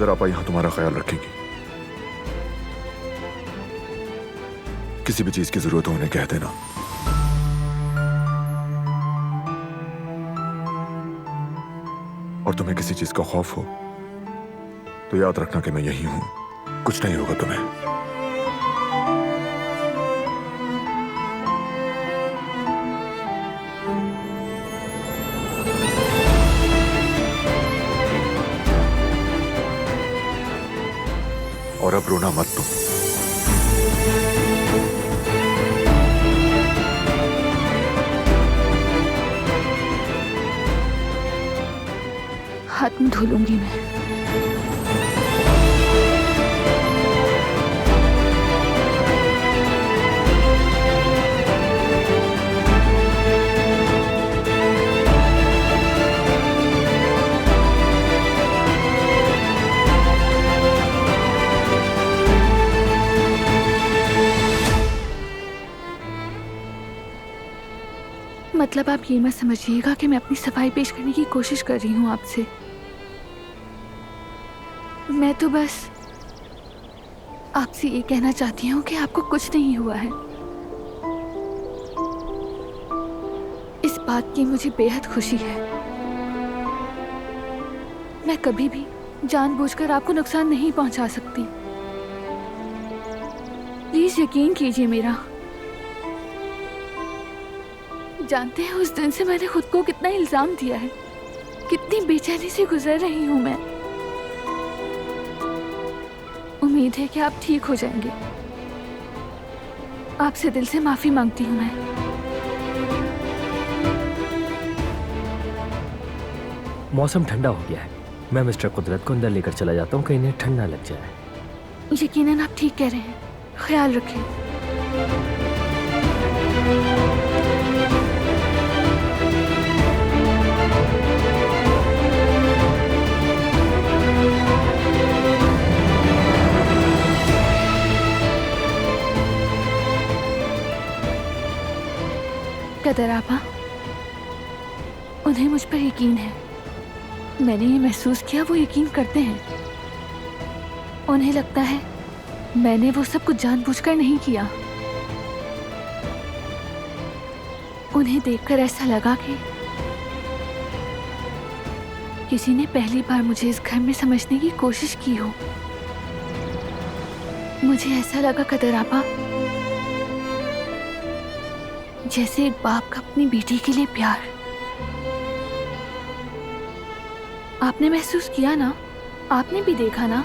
कदर आपा यहां तुम्हारा ख्याल रखेंगी। किसी भी चीज की जरूरत हो उन्हें कह देना। और तुम्हें किसी चीज का खौफ हो तो याद रखना कि मैं यही हूं, कुछ नहीं होगा तुम्हें। और अब रोना मत तुम। हाथ में धो लूंगी मैं। मतलब आप ये मत समझिएगा कि मैं अपनी सफाई पेश करने की कोशिश कर रही हूँ आपसे। मैं तो बस आपसे ये कहना चाहती हूँ कि आपको कुछ नहीं हुआ है। इस बात की मुझे बेहद खुशी है। मैं कभी भी जानबूझकर आपको नुकसान नहीं पहुंचा सकती। प्लीज यकीन कीजिए मेरा। जानते हैं उस दिन से मैंने खुद को कितना इल्जाम दिया है, कितनी बेचैनी से गुजर रही हूं मैं। उम्मीद है कि आप ठीक हो जाएंगे। आपसे दिल से माफी मांगती हूं मैं। मौसम ठंडा हो गया है, मैं मिस्टर कुदरत को अंदर लेकर चला जाता हूँ, कहीं इन्हें ठंड ना लग जाए। यकीनन आप ठीक कह रहे हैं, ख्याल रखें। कदर आपा, उन्हें मुझ पर यकीन है। मैंने ये महसूस किया, वो यकीन करते हैं। उन्हें लगता है मैंने वो सब कुछ जानबूझकर नहीं किया। उन्हें देखकर ऐसा लगा कि किसी ने पहली बार मुझे इस घर में समझने की कोशिश की हो। मुझे ऐसा लगा कदर आपा, जैसे एक बाप का अपनी बेटी के लिए प्यार। आपने महसूस किया ना, आपने भी देखा ना।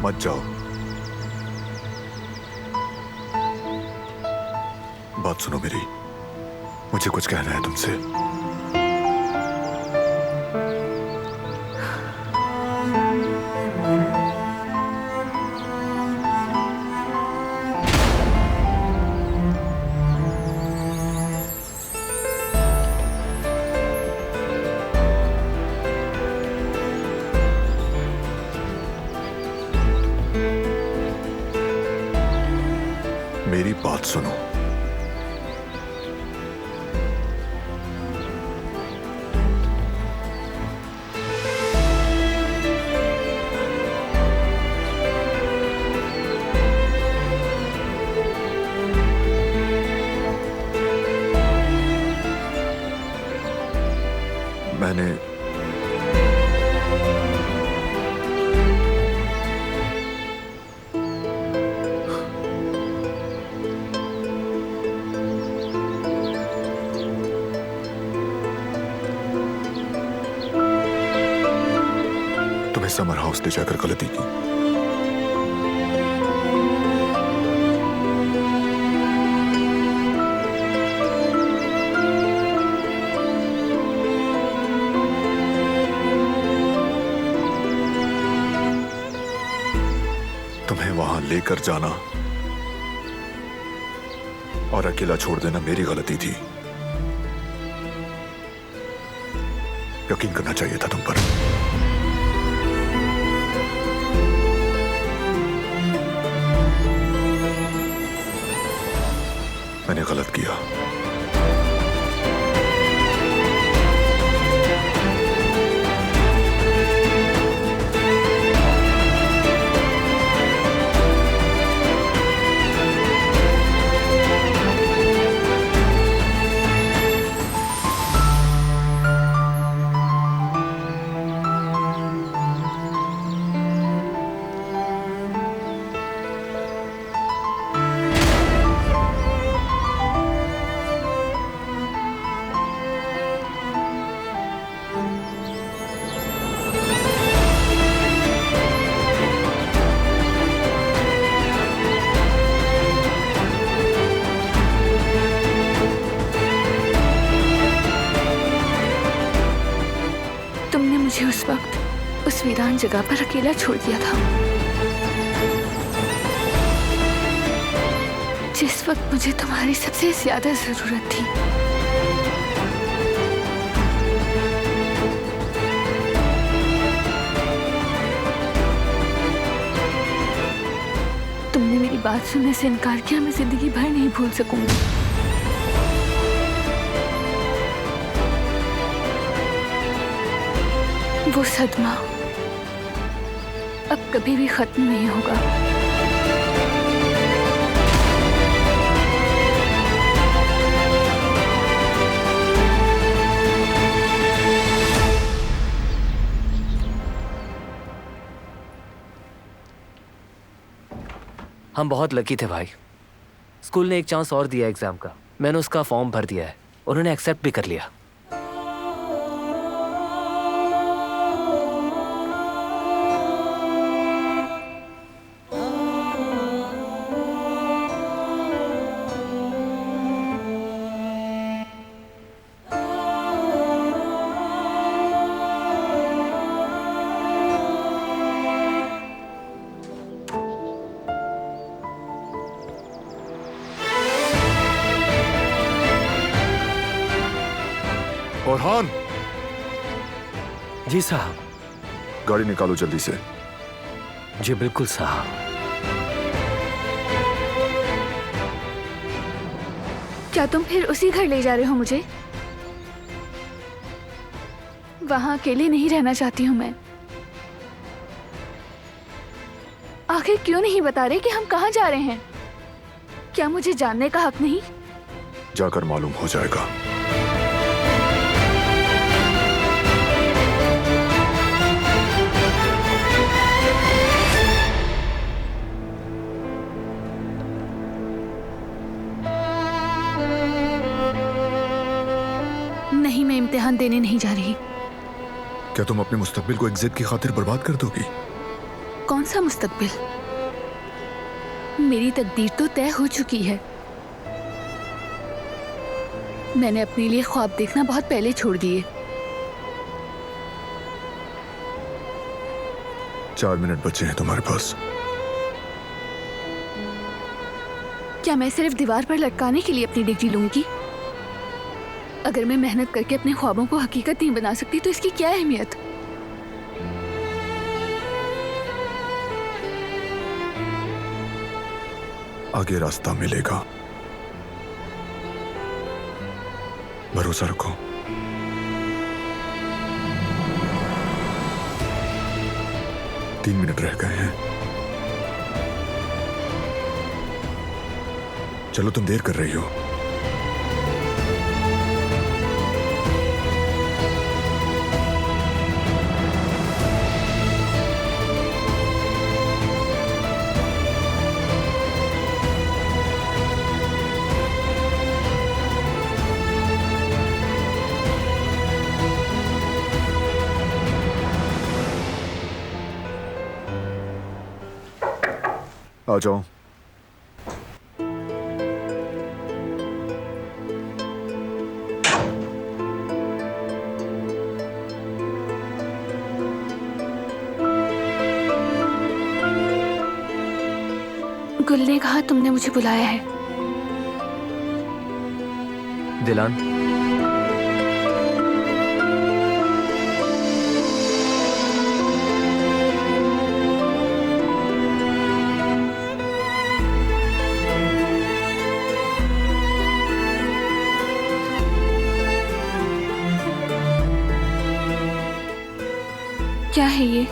मत जाओ, बात सुनो मेरी, मुझे कुछ कहना है तुमसे। मेरी बात सुनो। मैंने समर हाउस ले जाकर गलती की। तुम्हें वहां लेकर जाना और अकेला छोड़ देना मेरी गलती थी। यकीन करना चाहिए था तुम पर। मैंने गलत किया। उस वक्त उस वीरान जगह पर अकेला छोड़ दिया था, जिस वक्त मुझे तुम्हारी सबसे ज्यादा जरूरत थी। तुमने मेरी बात सुनने से इनकार किया, मैं जिंदगी भर नहीं भूल सकूंगी। वो सदमा अब कभी भी खत्म नहीं होगा। हम बहुत लकी थे भाई। स्कूल ने एक चांस और दिया एग्जाम का। मैंने उसका फॉर्म भर दिया है, उन्होंने एक्सेप्ट भी कर लिया। orhan, जी साहब। गाड़ी निकालो जल्दी से। जी बिल्कुल साहब। क्या तुम फिर उसी घर ले जा रहे हो मुझे? वहां अकेले नहीं रहना चाहती हूं मैं। आखिर क्यों नहीं बता रहे कि हम कहाँ जा रहे हैं? क्या मुझे जानने का हक नहीं? जाकर मालूम हो जाएगा। नहीं, मैं इम्तिहान देने नहीं जा रही। क्या तुम अपने मुस्तकबिल को एक जिद की खातिर बर्बाद कर दोगी? कौन सा मुस्तकबिल? मेरी तकदीर तो तय हो चुकी है। मैंने अपने लिए ख्वाब देखना बहुत पहले छोड़ दिए। 4 मिनट बचे हैं तुम्हारे पास। क्या मैं सिर्फ दीवार पर लटकाने के लिए अपनी डिग्री लूंगी? अगर मैं मेहनत करके अपने ख्वाबों को हकीकत नहीं बना सकती तो इसकी क्या अहमियत? आगे रास्ता मिलेगा, भरोसा रखो। तीन मिनट रह गए हैं। चलो, तुम देर कर रही हो। आ जाओ। गुल ने कहा तुमने मुझे बुलाया है। दिलान, क्या है ये?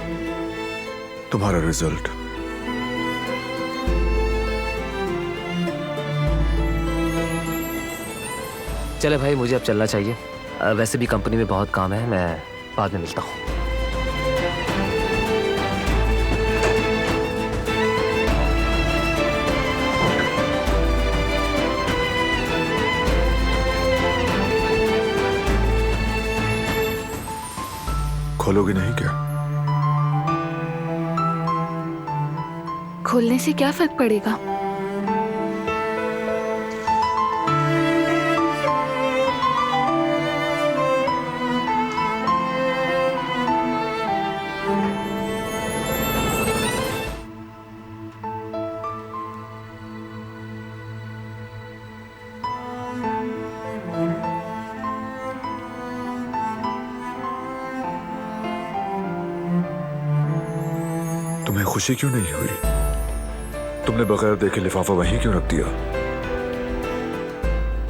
तुम्हारा रिजल्ट। चले भाई, मुझे अब चलना चाहिए। वैसे भी कंपनी में बहुत काम है, मैं बाद में मिलता हूँ। खोलोगे नहीं क्या? खोलने से क्या फर्क पड़ेगा? खुशी क्यों नहीं हुई? तुमने बगैर देखे लिफाफा वहीं क्यों रख दिया?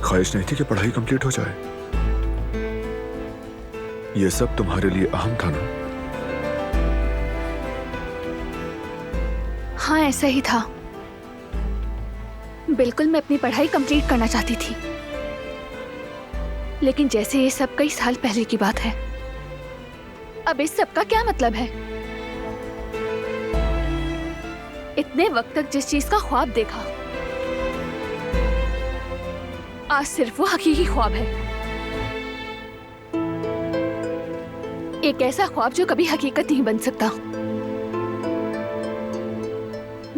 ख्वाहिश नहीं थी कि पढ़ाई कंप्लीट हो जाए? ये सब तुम्हारे लिए अहम था ना? हाँ, ऐसा ही था। बिल्कुल मैं अपनी पढ़ाई कंप्लीट करना चाहती थी, लेकिन जैसे ये सब कई साल पहले की बात है, अब इस सब का क्या मतलब है? इतने वक्त तक जिस चीज का ख्वाब देखा, आज सिर्फ वो हकीकी ख्वाब है। एक ऐसा ख्वाब जो कभी हकीकत नहीं बन सकता।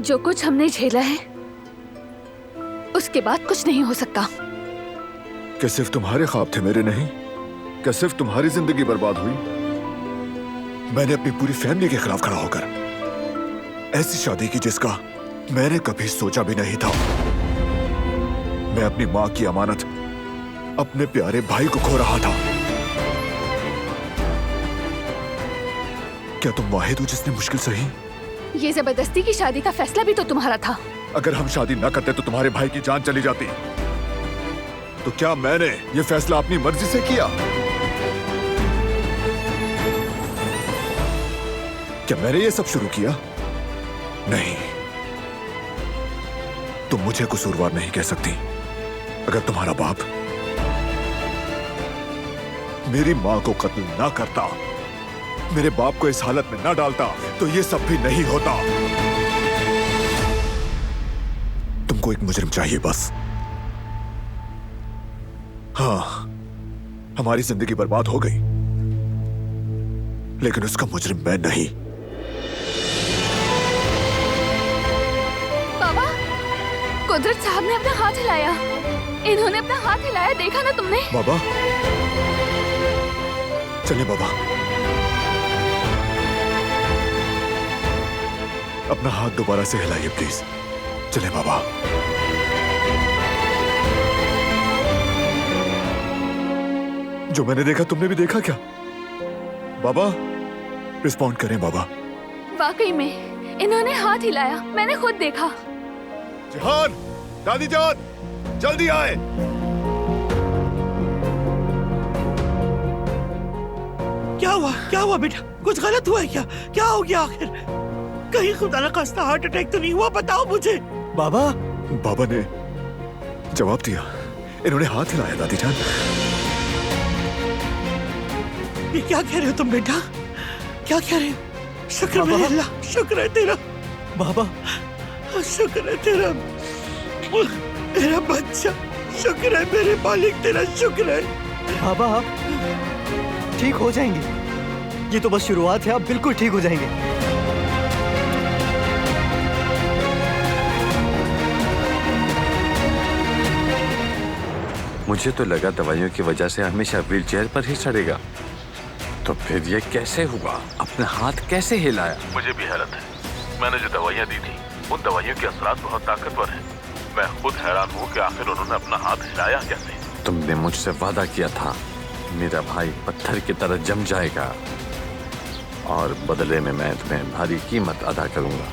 जो कुछ हमने झेला है, उसके बाद कुछ नहीं हो सकता। क्या सिर्फ तुम्हारे ख्वाब थे, मेरे नहीं? क्या सिर्फ तुम्हारी जिंदगी बर्बाद हुई? मैंने अपनी पूरी फैमिली के खिलाफ खड़ा होकर ऐसी शादी की जिसका मैंने कभी सोचा भी नहीं था। मैं अपनी माँ की अमानत, अपने प्यारे भाई को खो रहा था। क्या तुम वाहिद हो जिसने मुश्किल सही? ये जबरदस्ती की शादी का फैसला भी तो तुम्हारा था। अगर हम शादी न करते तो तुम्हारे भाई की जान चली जाती। तो क्या मैंने ये फैसला अपनी मर्जी से किया? क्या मैंने ये सब शुरू किया? नहीं, तुम मुझे कसूरवार नहीं कह सकती। अगर तुम्हारा बाप मेरी मां को कत्ल ना करता, मेरे बाप को इस हालत में ना डालता, तो ये सब भी नहीं होता। तुमको एक मुजरिम चाहिए बस। हाँ, हमारी जिंदगी बर्बाद हो गई, लेकिन उसका मुजरिम मैं नहीं। बाबा, कुदरत साहब ने अपना हाथ हिलाया। इन्होंने अपना हाथ हिलाया, देखा ना तुमने? बाबा, चलिए बाबा। अपना हाथ दोबारा से हिलाइए प्लीज। चले बाबा। जो मैंने देखा तुमने भी देखा क्या? बाबा, रिस्पॉन्ड करें बाबा। वाकई में इन्होंने हाथ हिलाया, मैंने खुद देखा। जिहान, दादी जान, जल्दी आए। क्या हुआ बेटा? कुछ गलत हुआ है क्या? क्या हो गया आखिर? कहीं खुदा न खास्ता हार्ट अटैक तो नहीं हुआ? बताओ मुझे। बाबा बाबा ने जवाब दिया। इन्होंने हाथ हिलाया दादी जान। ये क्या कह रहे हो तुम बेटा? क्या कह रहे हो? शुक्र है अल्लाह, शुक्र है तेरा बाबा, शुक्र है तेरा मेरा बच्चा, शुक्र है मेरे मालिक, तेरा शुक्र है। बाबा आप ठीक हो जाएंगे। ये तो बस शुरुआत है, आप बिल्कुल ठीक हो जाएंगे। मुझे तो लगा दवाइयों की वजह से हमेशा व्हील चेयर पर ही चढ़ेगा, तो फिर ये कैसे हुआ? अपना हाथ कैसे हिलाया? मुझे भी हैरत है। मैंने जो दवाइयाँ दी थी, उन दवाइयों के असरात बहुत ताकतवर हैं। मैं खुद हैरान हूँ कि आखिर उन्होंने अपना हाथ हिलाया कैसे। तुमने मुझसे वादा किया था मेरा भाई पत्थर की तरह जम जाएगा, और बदले में मैं तुम्हें भारी कीमत अदा करूंगा।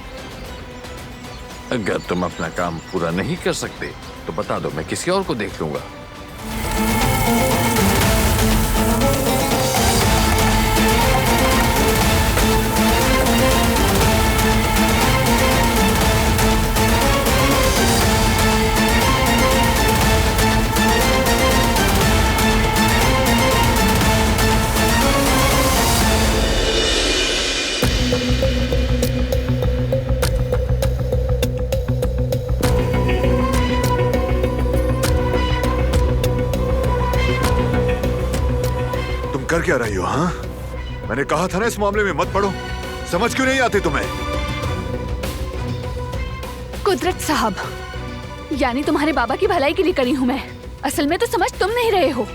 अगर तुम अपना काम पूरा नहीं कर सकते तो बता दो, मैं किसी और को देख लूंगा। कर क्या रही हो? हाँ, मैंने कहा था ना इस मामले में मत पड़ो। समझ क्यों नहीं आती तुम्हें? कुदरत साहब, यानी तुम्हारे बाबा की भलाई के लिए करी हूँ मैं। असल में तो समझ तुम नहीं रहे हो।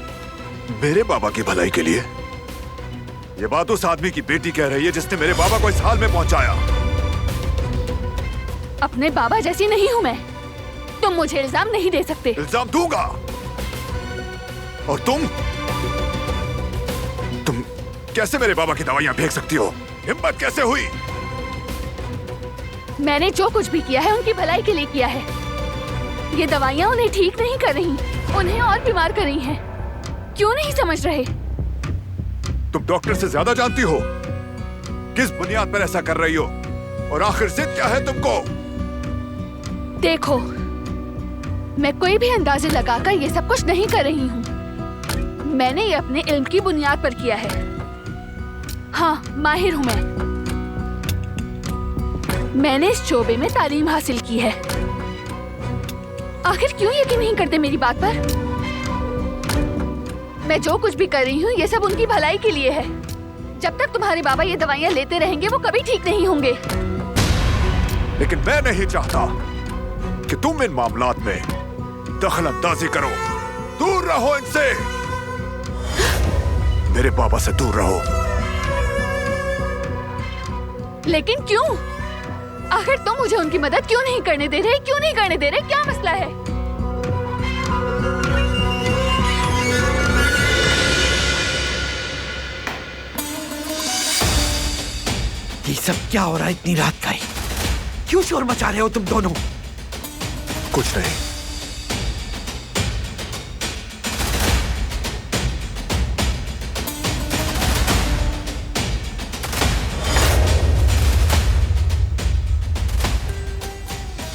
मेरे बाबा की भलाई के लिए? ये बात उस आदमी की बेटी कह रही है जिसने मेरे बाबा को इस हाल में पहुंचाया। अपने बाबा जैसी नहीं हूँ मैं। तुम मुझे इल्जाम नहीं दे सकते। इल्जाम दूंगा। और तुम कैसे मेरे बाबा की दवाइयां फेंक सकती हो? हिम्मत कैसे हुई? मैंने जो कुछ भी किया है उनकी भलाई के लिए किया है। ये दवाइयाँ उन्हें ठीक नहीं कर रही, उन्हें और बीमार कर रही हैं। क्यों नहीं समझ रहे? तुम डॉक्टर से ज्यादा जानती हो। किस बुनियाद पर ऐसा कर रही हो और आखिर जिद क्या है तुमको? देखो, मैं कोई भी अंदाजे लगाकर ये सब कुछ नहीं कर रही हूँ। मैंने ये अपने इल्म की बुनियाद पर किया है। हाँ, माहिर हूँ मैंने इस शोबे में तालीम हासिल की है। आखिर क्यों यकीन नहीं करते मेरी बात पर? मैं जो कुछ भी कर रही हूँ ये सब उनकी भलाई के लिए है। जब तक तुम्हारे बाबा ये दवाइयाँ लेते रहेंगे वो कभी ठीक नहीं होंगे। लेकिन मैं नहीं चाहता कि तुम इन मामलात में दखल अंदाजी करो। दूर रहो इनसे। मेरे बाबा से दूर रहो। लेकिन क्यों? आखिर तुम मुझे उनकी मदद क्यों नहीं करने दे रहे? क्यों नहीं करने दे रहे? क्या मसला है? ये सब क्या हो रहा है इतनी रात का ही? क्यों शोर मचा रहे हो तुम दोनों? कुछ नहीं।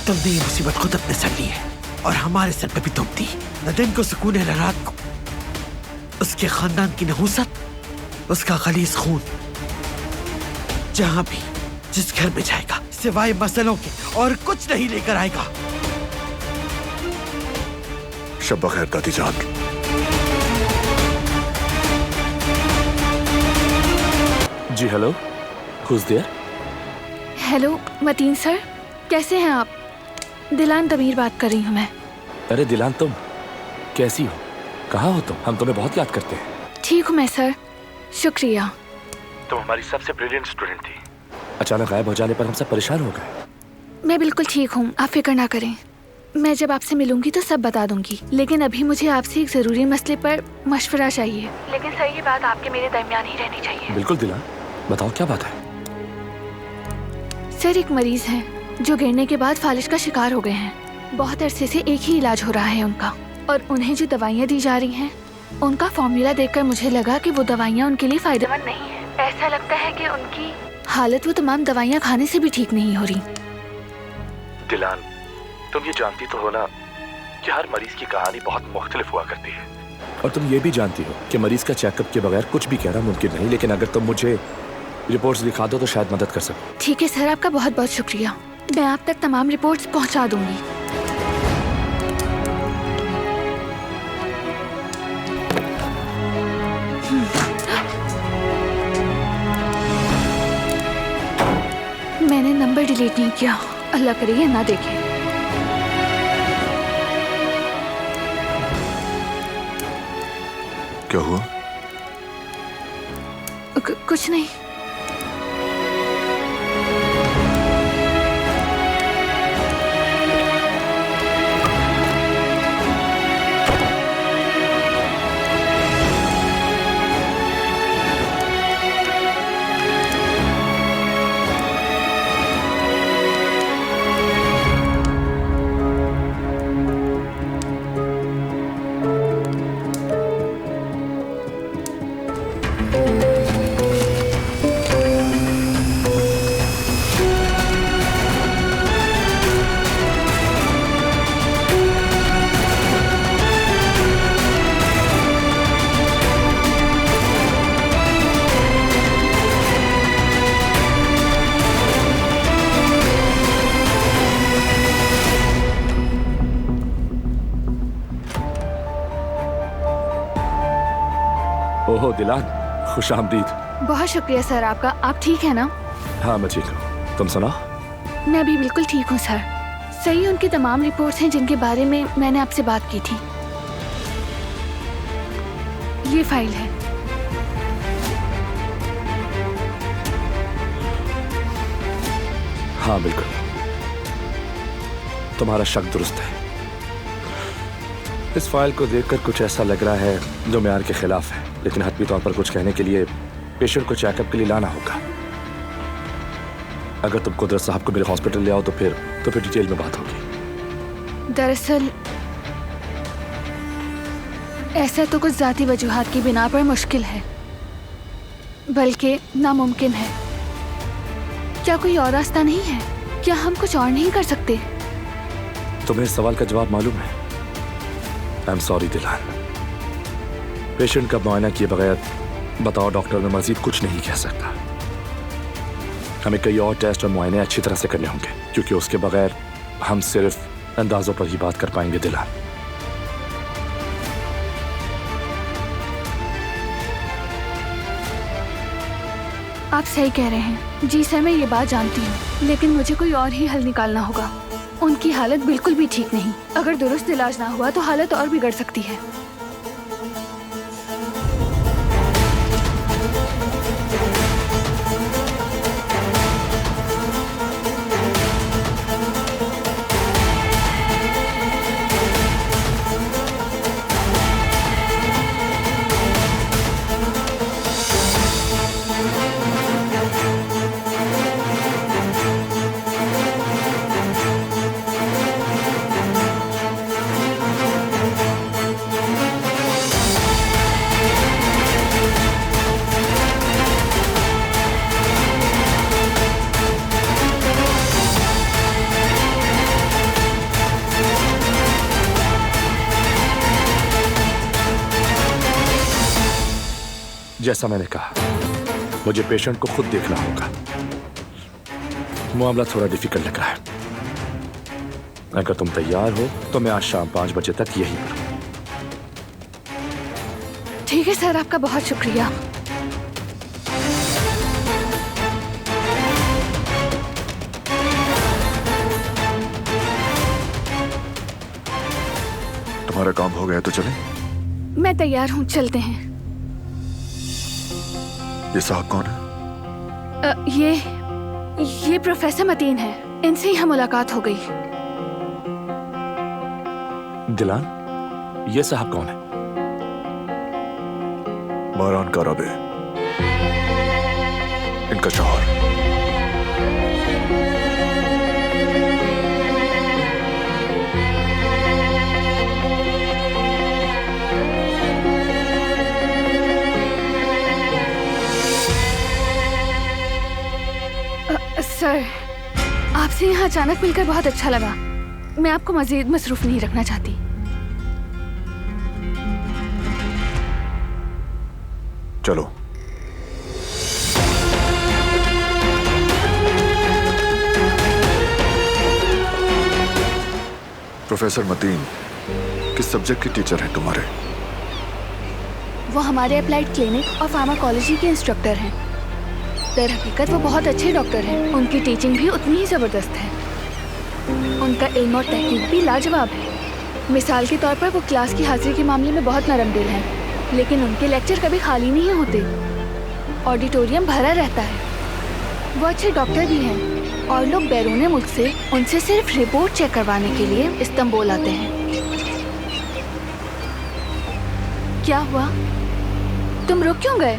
तुमने ये मुसीबत खुद अपने सर ली है और हमारे सर पे भी थोप दी। न दिन को सुकून है न रात को। उसके खानदान की नहूसत, उसका गलीज खून, जहां भी जिस घर में जाएगा सिवाय मसलों के और कुछ नहीं लेकर आएगा। शब बखैर दादी जान। जी hello, who's there? Hello Matin sir, कैसे हैं आप? दिलान तमीर बात कर रही हूँ मैं। अरे दिलान, तुम कैसी हो? कहाँ हो तुम? हम तुम्हें बहुत याद करते हैं। ठीक हूँ मैं सर, शुक्रिया। तुम हमारी सबसे ब्रिलियंट स्टूडेंट थी। अचानक गायब हो जाने पर हम सब परेशान हो गए। मैं बिल्कुल ठीक हूँ, आप फिक्र ना करें। मैं जब आपसे मिलूंगी तो सब बता दूंगी। लेकिन अभी मुझे आपसे एक जरूरी मसले पर मशवरा चाहिए। लेकिन सर, ये बात आपके मेरे दरमियान ही रहनी चाहिए। बिल्कुल दिलान, बताओ क्या बात है? सर, एक मरीज है जो गिरने के बाद फालिज का शिकार हो गए हैं। बहुत अरसे से एक ही इलाज हो रहा है उनका, और उन्हें जो दवाइयाँ दी जा रही हैं उनका फॉर्मूला देखकर मुझे लगा कि वो दवाइयाँ उनके लिए फायदेमंद नहीं है। ऐसा लगता है कि उनकी हालत वो तमाम दवाइयाँ खाने से भी ठीक नहीं हो रही। दिलान, तुम ये जानती तो हो ना कि हर मरीज की कहानी बहुत मुख्तलिफ हुआ करती है। और तुम ये भी जानती हो कि मरीज का चेकअप के बगैर कुछ भी कहना मुमकिन नहीं। लेकिन अगर तुम मुझे रिपोर्ट्स दिखा दो तो शायद मदद कर सकूं। ठीक है सर, आपका बहुत बहुत शुक्रिया। मैं आप तक तमाम रिपोर्ट्स पहुंचा दूंगी। मैंने नंबर डिलीट नहीं किया, अल्लाह करे ये ना देखे। क्या हुआ? कुछ नहीं। ओहो दिलान, खुश आमदीद। बहुत शुक्रिया सर आपका। आप ठीक है ना? हाँ मैं ठीक हूँ, तुम सुना? मैं भी बिल्कुल ठीक हूँ सर। सही उनकी तमाम रिपोर्ट्स हैं जिनके बारे में मैंने आपसे बात की थी। ये फाइल है। हाँ बिल्कुल, तुम्हारा शक दुरुस्त है। इस फाइल को देखकर कुछ ऐसा लग रहा है जो मेयार के खिलाफ है, लेकिन हतमी तौर पर कुछ कहने के लिए पेशेंट को चेकअप के लिए लाना होगा। अगर तुम कुदरत साहब को मेरे हॉस्पिटल ले आओ तो फिर डिटेल में बात होगी। दरअसल ऐसा तो कुछ जाती वजूहात की बिना पर मुश्किल है, बल्कि नामुमकिन है। क्या कोई और रास्ता नहीं है? क्या हम कुछ और नहीं कर सकते? तुम्हें इस सवाल का जवाब मालूम है? आई एम सॉरी दिलान, पेशेंट का मुआयना किए बगैर बताओ डॉक्टर मैं मजीद कुछ नहीं कह सकता। हमें कई और टेस्ट और मुआयने अच्छी तरह से करने होंगे, क्योंकि उसके बगैर हम सिर्फ अंदाजों पर ही बात कर पाएंगे दिलान। आप सही कह रहे हैं। जी सर, मैं ये बात जानती हूँ, लेकिन मुझे कोई और ही हल निकालना होगा। उनकी हालत बिल्कुल भी ठीक नहीं। अगर दुरुस्त इलाज ना हुआ तो हालत और बिगड़ सकती है। जैसा मैंने कहा, मुझे पेशेंट को खुद देखना होगा। मामला थोड़ा डिफिकल्ट लग रहा है। अगर तुम तैयार हो तो मैं आज शाम 5 बजे तक यहीं पर हूं। ठीक है सर, आपका बहुत शुक्रिया। तुम्हारा काम हो गया तो चले। मैं तैयार हूँ, चलते हैं। ये साहब कौन है? ये प्रोफेसर मतीन है। इनसे ही हम मुलाकात हो गई। दिलान, ये साहब कौन है? मारान का रबे, इनका शौहर। सर, आपसे यहाँ अचानक मिलकर बहुत अच्छा लगा। मैं आपको मजीद मसरूफ नहीं रखना चाहती। चलो। प्रोफेसर मतीन किस सब्जेक्ट की टीचर हैं तुम्हारे? वो हमारे अप्लाइड क्लिनिक और फार्माकोलॉजी के इंस्ट्रक्टर हैं। दर हकीकत वो बहुत अच्छे डॉक्टर हैं। उनकी टीचिंग भी उतनी ही ज़बरदस्त है। उनका इल्म और तहकीक भी लाजवाब है। मिसाल के तौर पर वो क्लास की हाजिरी के मामले में बहुत नरम दिल हैं, लेकिन उनके लेक्चर कभी खाली नहीं होते। ऑडिटोरियम भरा रहता है। वो अच्छे डॉक्टर भी हैं और लोग बैरून मुल्क से उनसे सिर्फ रिपोर्ट चेक करवाने के लिए इस्तांबुल आते हैं। क्या हुआ? तुम रुक क्यों गए?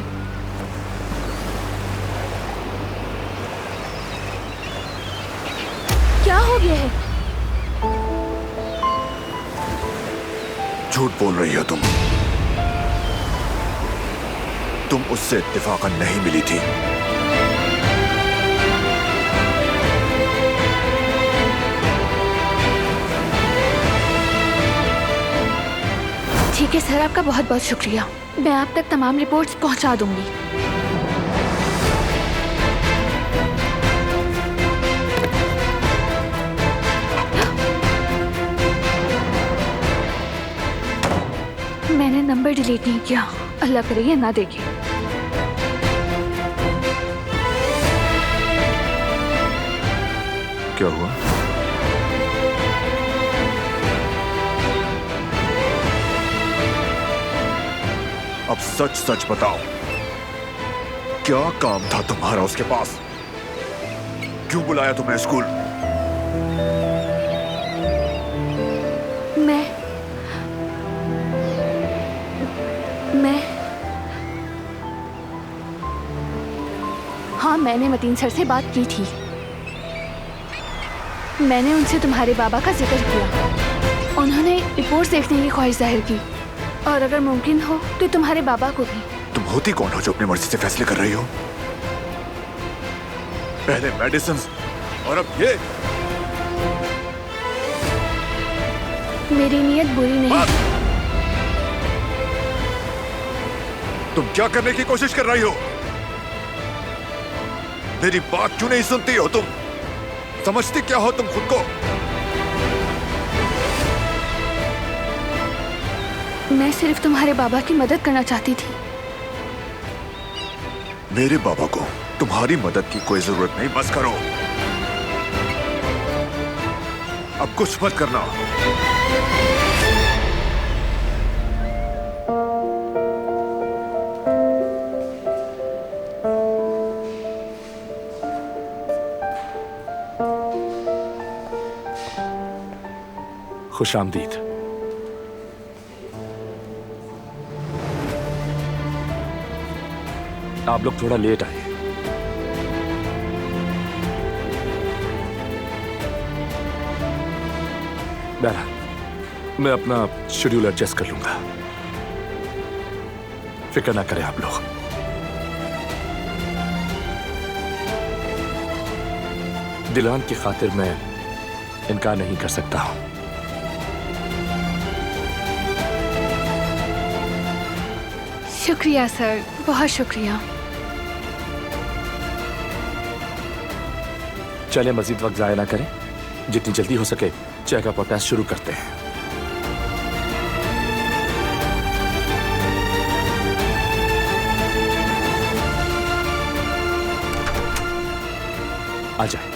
क्या हो गया है? झूठ बोल रही हो तुम उससे इत्तेफाकन नहीं मिली थी। ठीक है सर, आपका बहुत बहुत शुक्रिया। मैं आप तक तमाम रिपोर्ट्स पहुंचा दूंगी। मैंने नंबर डिलीट नहीं किया। अल्लाह करे ये ना देखे। क्या हुआ? अब सच सच बताओ, क्या काम था तुम्हारा उसके पास? क्यों बुलाया तुम्हें स्कूल? हाँ, मैंने मतीन सर से बात की थी। मैंने उनसे तुम्हारे बाबा का जिक्र किया। उन्होंने रिपोर्ट्स देखने की ख्वाहिश जाहिर की, और अगर मुमकिन हो तो तुम्हारे बाबा को भी। तुम होती कौन हो जो अपनी मर्जी से फैसले कर रही हो? पहले मेडिसिन और अब ये। मेरी नीयत बुरी नहीं। तुम क्या करने की कोशिश कर रही हो? मेरी बात क्यों नहीं सुनती हो तुम? समझती क्या हो तुम खुद को? मैं सिर्फ तुम्हारे बाबा की मदद करना चाहती थी। मेरे बाबा को तुम्हारी मदद की कोई जरूरत नहीं, बस करो। अब कुछ मत करना। खुश आमदीद। आप लोग थोड़ा लेट आए। बहरहाल मैं अपना शेड्यूल एडजस्ट कर लूंगा, फिक्र ना करें आप लोग। दिलान की खातिर मैं इनकार नहीं कर सकता हूं। शुक्रिया सर, बहुत शुक्रिया। चले मजीद वक्त जाया ना करें, जितनी जल्दी हो सके चेकअप और टेस्ट शुरू करते हैं। आ जाए।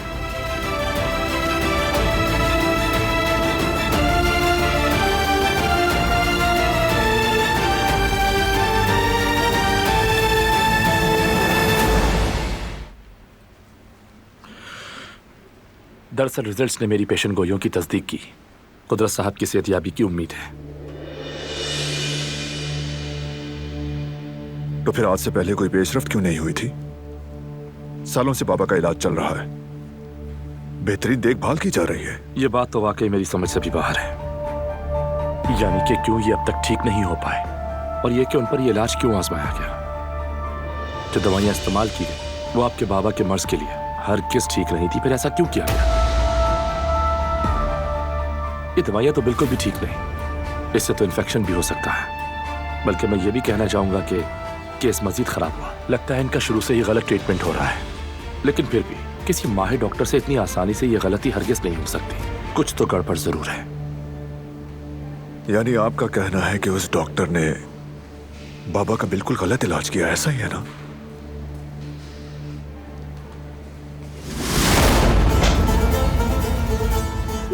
दरअसल रिजल्ट्स ने मेरी पेशेंट गोलियों की तस्दीक की। कुदरत साहब की सेहतयाबी की उम्मीद है। तो फिर आज से पहले कोई पेशरफ्त क्यों नहीं हुई थी? सालों से बाबा का इलाज चल रहा है, बेहतरीन देखभाल की जा रही है। यह बात तो वाकई मेरी समझ से भी बाहर है। यानी कि क्यों ये अब तक ठीक नहीं हो पाए, और ये कि उन पर ये इलाज क्यों आजमाया गया। जो दवाइयां इस्तेमाल की गई वो आपके बाबा के मर्ज के लिए हरगिज़ ठीक नहीं थी, फिर ऐसा क्यों किया गया? ये दवाइयां तो बिल्कुल भी ठीक नहीं, इससे तो इन्फेक्शन भी हो सकता है। बल्कि मैं ये भी कहना चाहूंगा कि केस मजीद खराब हुआ। लगता है इनका शुरू से ही गलत ट्रीटमेंट हो रहा है, लेकिन फिर भी किसी माहिर डॉक्टर से इतनी आसानी से ये गलती हरगिज़ नहीं हो सकती। कुछ तो गड़बड़ जरूर है। यानी आपका कहना है कि उस डॉक्टर ने बाबा का बिल्कुल गलत इलाज किया, ऐसा ही है ना?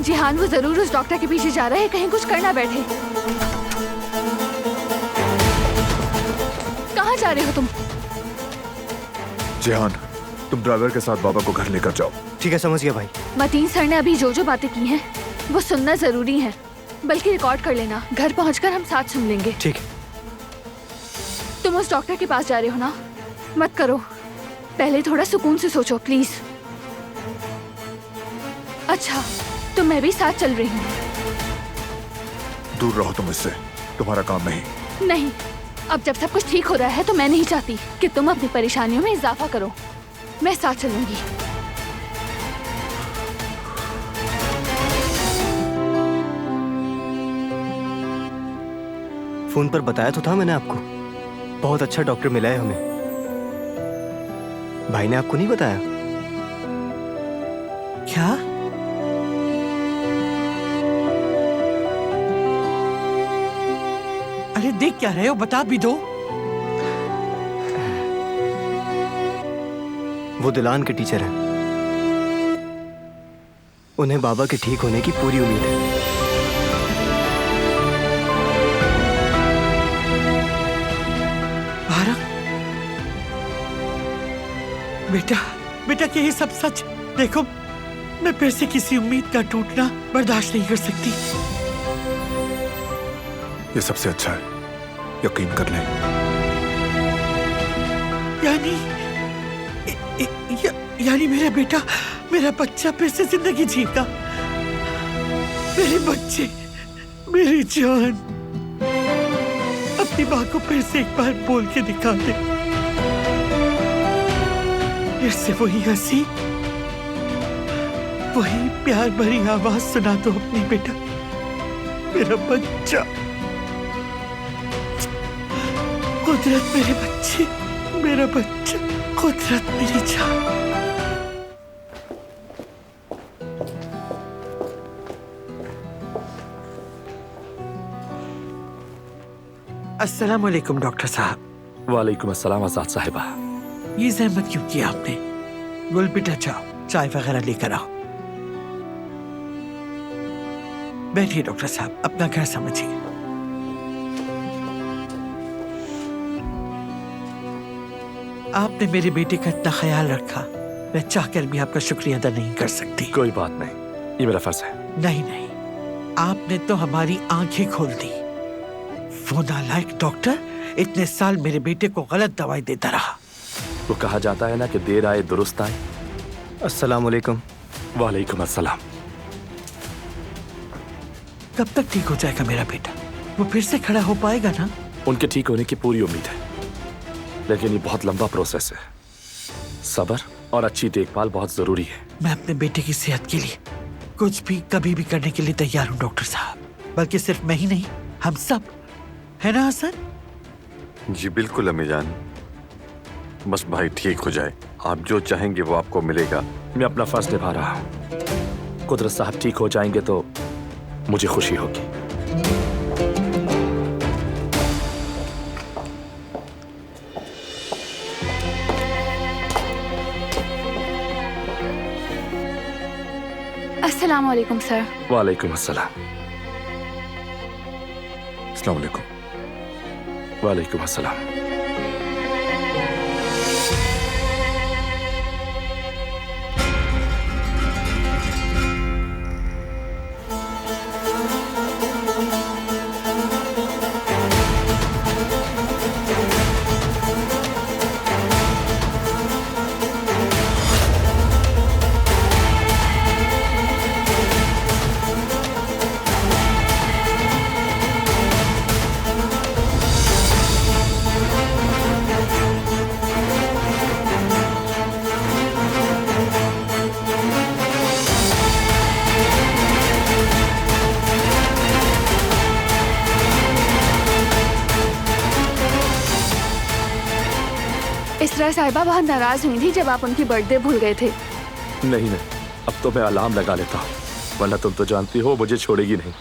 जिहान, वो जरूर उस डॉक्टर के पीछे जा रहे हैं, कहीं कुछ करना बैठे। कहाँ जा रहे हो तुम? जिहान, तुम ड्राइवर के साथ बाबा को घर लेकर जाओ। ठीक है, समझ गया भाई। मतीन सर ने अभी जो जो बातें की हैं वो सुनना जरूरी है, बल्कि रिकॉर्ड कर लेना। घर पहुंचकर हम साथ सुन लेंगे। ठीक है। तुम उस डॉक्टर के पास जा रहे हो ना? मत करो, पहले थोड़ा सुकून से सोचो प्लीज। अच्छा, तो मैं भी साथ चल रही हूँ। दूर रहो तुम इससे, तुम्हारा काम नहीं। नहीं, अब जब सब कुछ ठीक हो रहा है तो मैं नहीं चाहती कि तुम अपनी परेशानियों में इजाफा करो। मैं साथ चलूंगी। फोन पर बताया तो था मैंने आपको, बहुत अच्छा डॉक्टर मिला है हमें। भाई ने आपको नहीं बताया क्या? अरे देख क्या रहे हो, बता भी दो। वो दिलान के टीचर हैं। उन्हें बाबा के ठीक होने की पूरी उम्मीद है। भारत, बेटा बेटा क्या ये सब सच? देखो, मैं फिर से किसी उम्मीद का टूटना बर्दाश्त नहीं कर सकती। ये सबसे अच्छा है, यकीन कर लें। यानी यानी मेरा बच्चा फिर से जिंदगी जीता। मेरे बच्चे, मेरी जान, अपनी माँ को फिर से एक बार बोल के दिखा दे। फिर से वही हंसी, वही प्यार भरी आवाज सुना दो अपनी बेटा। मेरा बच्चा, कुदरत मेरे बच्चे, मेरा बच्चा, कुदरत मेरी जान। अस्सलाम वालेकुम डॉक्टर साहब। वालेकुम अस्सलाम आजाद साहिबा। ये जहमत क्यों किया आपने? बोल बेटा जाओ, चाय वगैरह लेकर आओ। बैठिए डॉक्टर साहब, अपना घर समझिए। आपने मेरे बेटे का इतना ख्याल रखा, मैं चाहकर भी आपका शुक्रिया अदा नहीं कर सकती। कोई बात नहीं, ये मेरा फर्ज है। नहीं नहीं, आपने तो हमारी आंखें खोल दी। वो नालायक डॉक्टर इतने साल मेरे बेटे को गलत दवाई देता रहा। वो कहा जाता है ना कि देर आए दुरुस्त आए। अस्सलाम वालेकुम। वालेकुम अस्सलाम। कब तक ठीक हो जाएगा मेरा बेटा? वो फिर से खड़ा हो पाएगा ना? उनके ठीक होने की पूरी उम्मीद है, लेकिन ये बहुत लंबा प्रोसेस है। सब्र और अच्छी देखभाल बहुत जरूरी है। मैं अपने बेटे की सेहत के लिए कुछ भी कभी भी करने के लिए तैयार हूँ डॉक्टर साहब। बल्कि सिर्फ मैं ही नहीं, हम सब, है ना हसन? जी बिल्कुल अम्मी जान, बस भाई ठीक हो जाए। आप जो चाहेंगे वो आपको मिलेगा। मैं अपना फर्ज निभा रहा हूँ। कुदरत साहब ठीक हो जाएंगे तो मुझे खुशी होगी। अस्सलाम वालेकुम सर। वालेकुम अस्सलाम। अस्सलाम वालेकुम। वालेकुम अस्सलाम। इसरा साहिबा बहुत नाराज हुई थी जब आप उनकी बर्थडे भूल गए थे। नहीं, अब तो मैं अलार्म लगा लेता हूँ, वरना तुम तो जानती हो मुझे छोड़ेगी नहीं।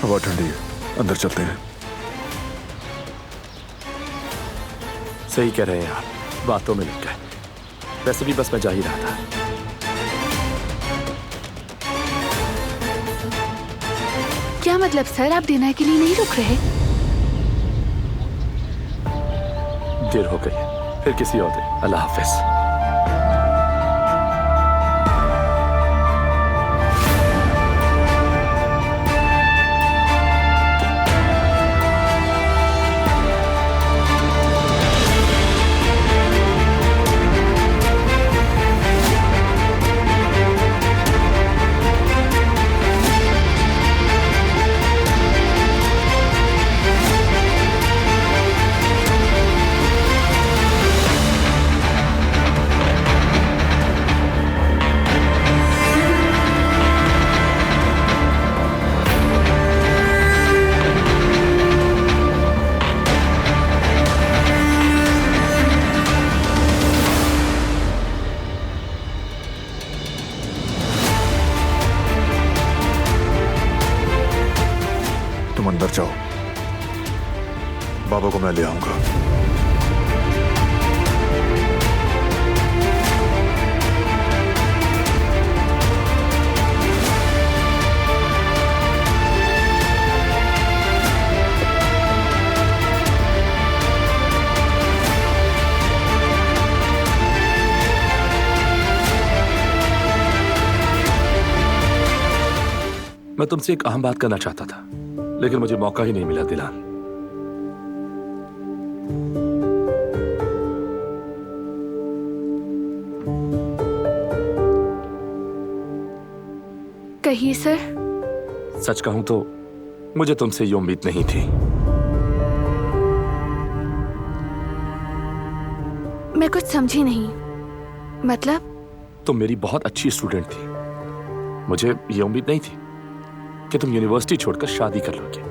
हवा ठंडी है, अंदर चलते हैं। सही कह रहे हैं आप, बातों में लग गए। वैसे भी बस मैं जा ही रहा था। क्या मतलब सर, आप डिनर के लिए नहीं रुक रहे? देर हो गई, फिर किसी और दिन। अल्लाह हाफिज। तुम अंदर जाओ, बाबा को मैं ले आऊंगा। मैं तुमसे एक अहम बात करना चाहता था, लेकिन मुझे मौका ही नहीं मिला दिलान। कहिए सर। सच कहूं तो मुझे तुमसे ये उम्मीद नहीं थी। मैं कुछ समझी नहीं। मतलब? तुम मेरी बहुत अच्छी स्टूडेंट थी। मुझे ये उम्मीद नहीं थी कि तुम यूनिवर्सिटी छोड़कर शादी कर लोगे।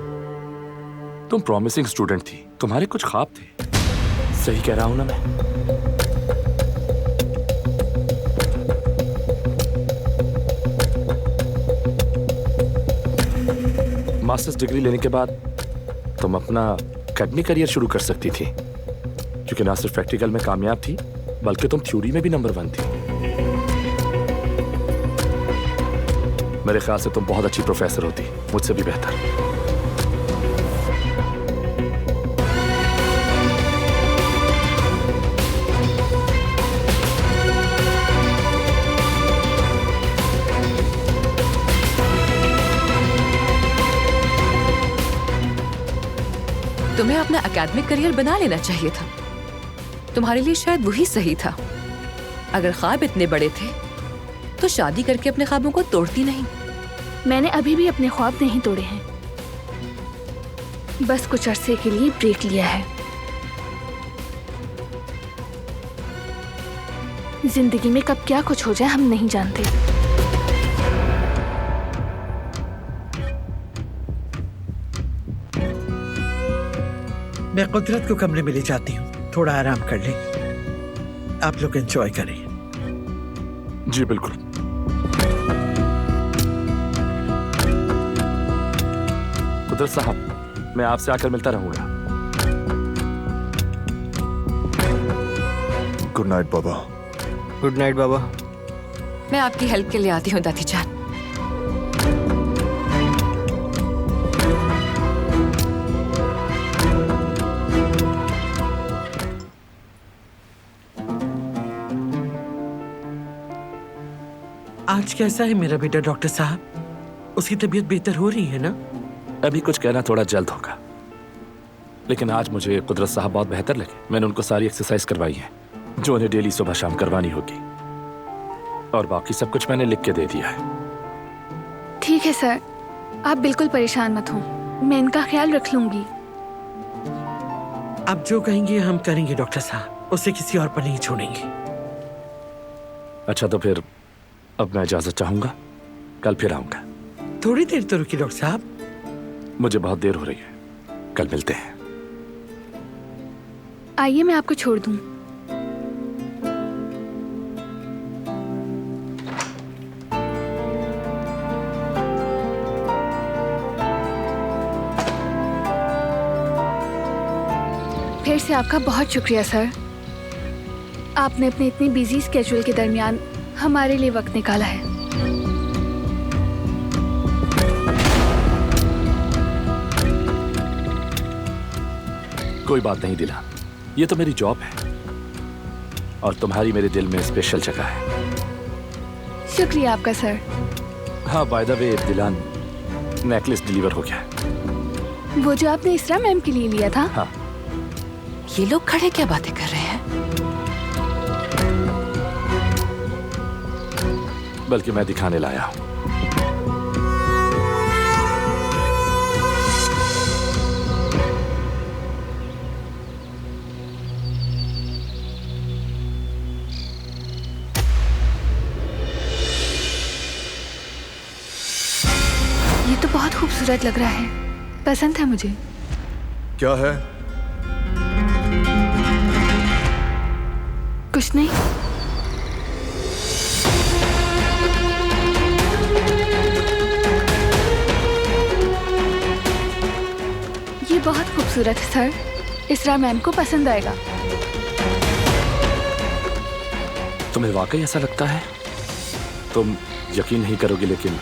तुम प्रॉमिसिंग स्टूडेंट थी, तुम्हारे कुछ ख्वाब थे। सही कह रहा हूं ना मैं? मास्टर्स डिग्री लेने के बाद तुम अपना एकेडमिक करियर शुरू कर सकती थी, क्योंकि ना सिर्फ प्रैक्टिकल में कामयाब थी बल्कि तुम थ्योरी में भी नंबर 1 थी। मेरे ख्याल से तुम बहुत अच्छी प्रोफेसर होती, मुझसे भी बेहतर। तुम्हें अपना एकेडमिक करियर बना लेना चाहिए था। तुम्हारे लिए शायद वही सही था। अगर ख्वाब इतने बड़े थे तो शादी करके अपने ख्वाबों को तोड़ती नहीं। मैंने अभी भी अपने ख्वाब नहीं तोड़े हैं, बस कुछ अरसे के लिए ब्रेक लिया है। जिंदगी में कब क्या कुछ हो जाए हम नहीं जानते। मैं कुदरत को कमरे में ले जाती हूँ, थोड़ा आराम कर ले। आप लोग एंजॉय करें। जी बिल्कुल। कुदरत साहब, मैं आपसे आकर मिलता रहूंगा। गुड नाइट बाबा। गुड नाइट बाबा। मैं आपकी हेल्प के लिए आती हूँ दादी जान। आज कैसा है मेरा बेटा डॉक्टर साहब? उसकी तबीयत बेहतर हो रही है ना? अभी कुछ कहना थोड़ा जल्द होगा, लेकिन आज मुझे कुदरत साहब बहुत बेहतर लगे। मैंने उनको सारी एक्सरसाइज करवाई है जो उन्हें डेली सुबह शाम करवानी होगी, और बाकी सब कुछ मैंने लिख के दे दिया है। ठीक है सर, आप बिल्कुल परेशान मत हो, मैं इनका ख्याल रख लूंगी। आप जो कहेंगे हम करेंगे डॉक्टर साहब, उसे किसी और पर नहीं छोड़ेंगे। अच्छा तो फिर अब मैं इजाजत चाहूंगा, कल फिर आऊंगा। थोड़ी देर तो रुकिए डॉक्टर साहब। मुझे बहुत देर हो रही है, कल मिलते हैं। आइए मैं आपको छोड़ दूं। फिर से आपका बहुत शुक्रिया सर, आपने अपने इतनी बिजी स्केड्यूल के दरमियान हमारे लिए वक्त निकाला है। कोई बात नहीं दिला, ये तो मेरी जॉब है और तुम्हारी मेरे दिल में स्पेशल जगह है। शुक्रिया आपका सर। हाँ by the way Dilan, necklace deliver हो गया है। वो जो आपने इसरा मैम के लिए लिया था? हाँ। ये लोग खड़े क्या बातें कर रहे हैं? बल्कि मैं दिखाने लाया हूं। ये तो बहुत खूबसूरत लग रहा है, पसंद है मुझे। क्या है? कुछ नहीं। ये बहुत खूबसूरत है सर, इसरा मैम को पसंद आएगा। तुम्हें वाकई ऐसा लगता है? तुम यकीन नहीं करोगे, लेकिन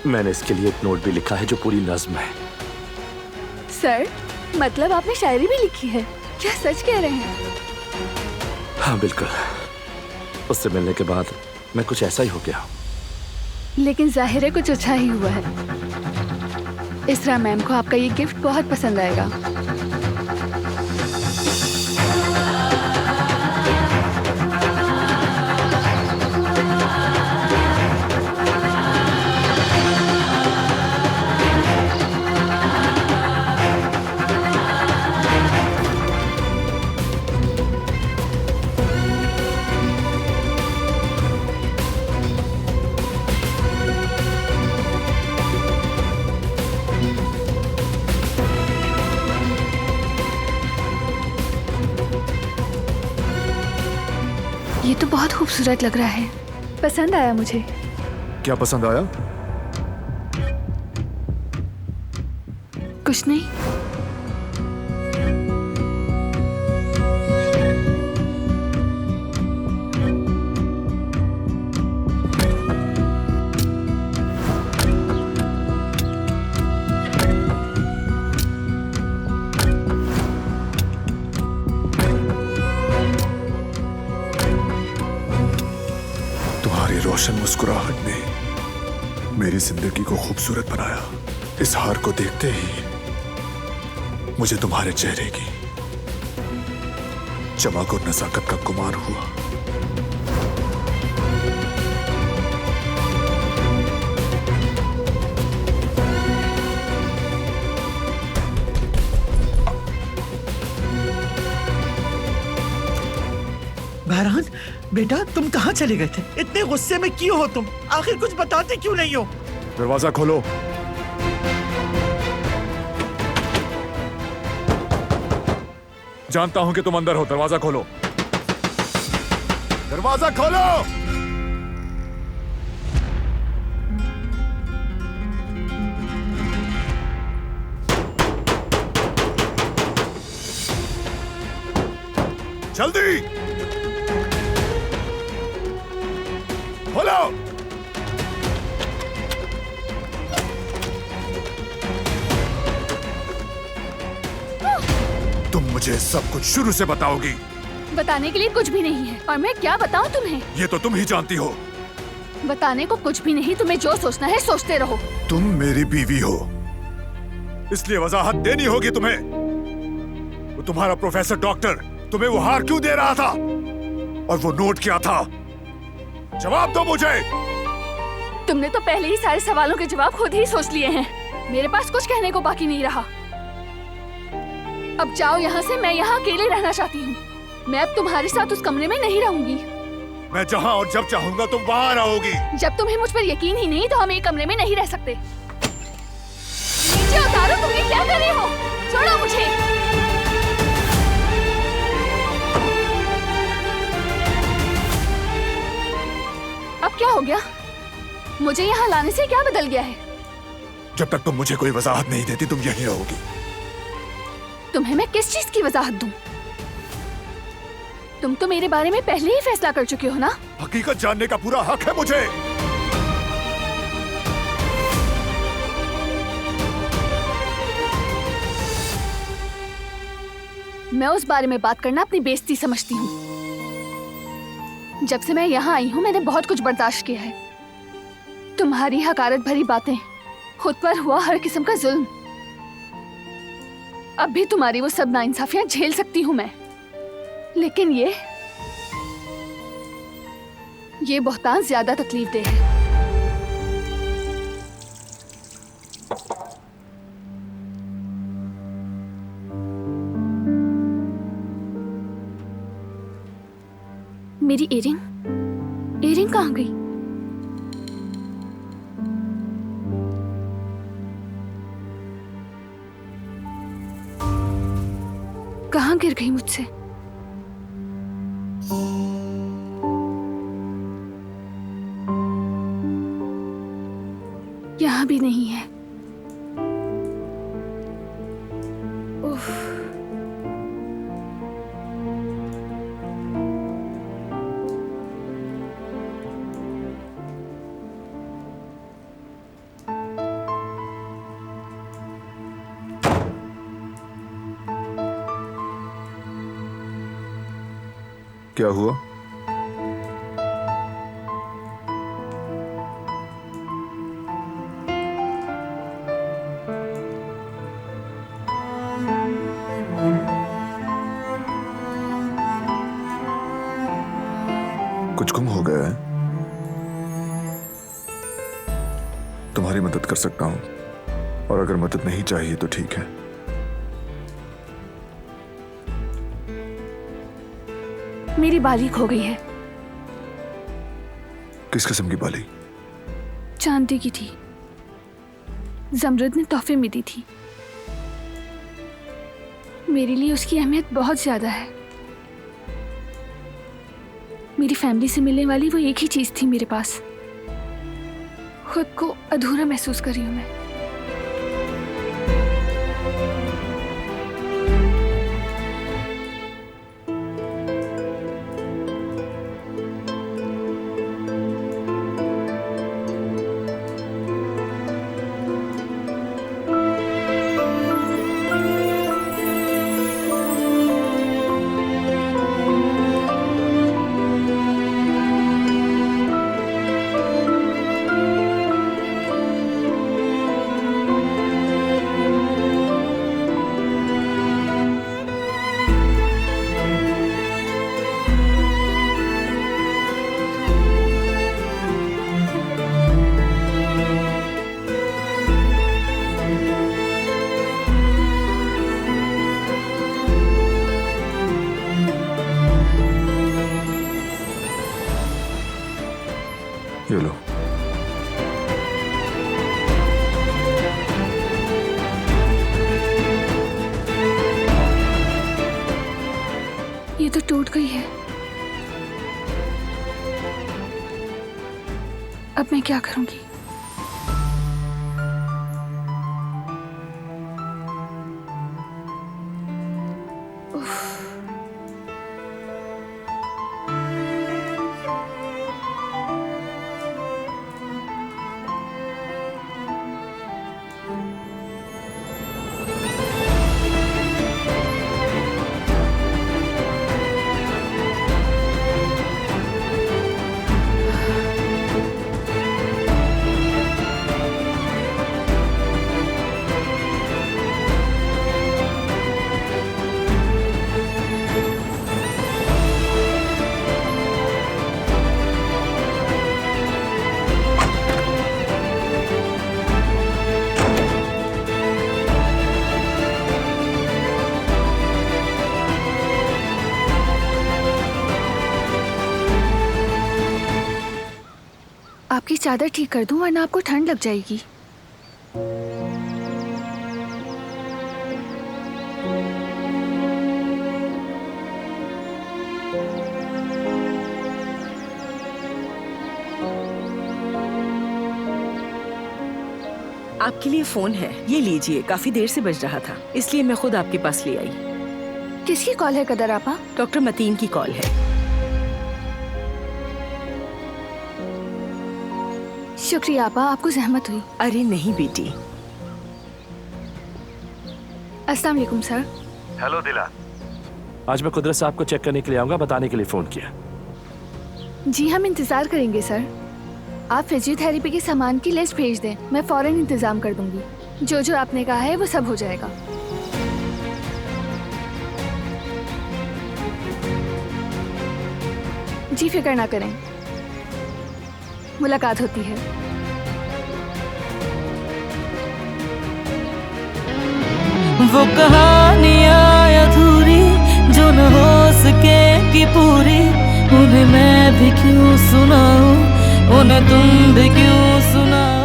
मैंने इसके लिए एक नोट भी लिखा है जो पूरी नज्म है। सर, मतलब आपने शायरी भी लिखी है? क्या सच कह रहे हैं? हाँ बिल्कुल। उससे मिलने के बाद मैं कुछ ऐसा ही हो गया। लेकिन जाहिर है कुछ अच्छा ही हुआ है। इसरा मैम को आपका ये गिफ्ट बहुत पसंद आएगा। ये तो बहुत खूबसूरत लग रहा है, पसंद आया मुझे। क्या पसंद आया? कुछ नहीं। तुम्हारी रोशन मुस्कुराहट ने मेरी जिंदगी को खूबसूरत बनाया। इस हार को देखते ही मुझे तुम्हारे चेहरे की चमक और नजाकत का गुमान हुआ। बहरान बेटा, तुम कहाँ चले गए थे? इतने गुस्से में क्यों हो तुम? आखिर कुछ बताते क्यों नहीं हो? दरवाजा खोलो। जानता हूं कि तुम अंदर हो, दरवाजा खोलो। दरवाजा खोलो। जल्दी खोलो। तुम मुझे सब कुछ शुरू से बताओगी? बताने के लिए कुछ भी नहीं है, और मैं क्या बताऊं तुम्हें? ये तो तुम ही जानती हो। बताने को कुछ भी नहीं, तुम्हें जो सोचना है सोचते रहो। तुम मेरी बीवी हो, इसलिए वजाहत देनी होगी तुम्हें। वो तुम्हारा प्रोफेसर डॉक्टर तुम्हें वो हार क्यों दे रहा था, और वो नोट क्या था? जवाब दो मुझे। तुमने तो पहले ही सारे सवालों के जवाब खुद ही सोच लिए हैं। मेरे पास कुछ कहने को बाकी नहीं रहा। अब जाओ यहाँ से, मैं यहाँ अकेले रहना चाहती हूँ। मैं अब तुम्हारे साथ उस कमरे में नहीं रहूंगी। मैं जहाँ और जब चाहूंगा तुम वहाँ रहोगी। जब तुम्हें मुझ पर यकीन ही नहीं तो हम एक कमरे में नहीं रह सकते। नीचे उतारो, तुम ये क्या कर रहे हो? छोड़ो मुझे। अब क्या हो गया? मुझे यहाँ लाने से क्या बदल गया है? जब तक तुम मुझे कोई वजाहत नहीं देती तुम यहीं रहोगी। तुम्हें मैं किस चीज की वजाहत दूं? तुम तो मेरे बारे में पहले ही फैसला कर चुके हो ना? हकीकत जानने का पूरा हक है मुझे। मैं उस बारे में बात करना अपनी बेइज्जती समझती हूँ। जब से मैं यहाँ आई हूँ मैंने बहुत कुछ बर्दाश्त किया है। तुम्हारी हकारत भरी बातें, खुद पर हुआ हर किस्म का जुल्म। अब भी तुम्हारी वो सब नाइंसाफियां झेल सकती हूँ मैं, लेकिन ये बहुतान ज्यादा तकलीफदेह है। मेरी इयरिंग कहाँ गई? कहाँ गिर गई मुझसे? यहाँ भी नहीं है। उफ। क्या हुआ? गुम हो गया है। तुम्हारी मदद कर सकता हूं, और अगर मदद नहीं चाहिए तो ठीक है। मेरी बाली खो गई है। किस किस्म की बाली? चांदी की थी। जमरद ने तोहफे में दी थी। मेरे लिए उसकी अहमियत बहुत ज्यादा है। मेरी फैमिली से मिलने वाली वो एक ही चीज थी मेरे पास। खुद को अधूरा महसूस कर रही हूं मैं। ये लो। ये तो टूट गई है। अब मैं क्या करूंगी? आपकी चादर ठीक कर दूं वरना आपको ठंड लग जाएगी। आपके लिए फोन है, ये लीजिए। काफी देर से बज रहा था, इसलिए मैं खुद आपके पास ले आई। किसकी कॉल है कदर आपा? डॉक्टर मतीन की कॉल है। शुक्रिया आपा, आपको जहमत हुई। अरे नहीं बेटी। अस्सलाम वालेकुम सर। हेलो दिला। आज मैं कुदरत साहब को चेक करने के लिए आऊंगा, बताने के लिए फोन किया। जी हम इंतजार करेंगे सर। आप फिजियोथेरेपी के सामान की लिस्ट भेज दें, मैं फौरन इंतजाम कर दूंगी। जो जो आपने कहा है वो सब हो जाएगा। जी फिक्र ना करें, मुलाकात होती है। वो कहानियाँ अधूरी जो न हो सके कि पूरी, उन्हें मैं भी क्यों सुनाऊं, उन्हें तुम भी क्यों सुनाओ।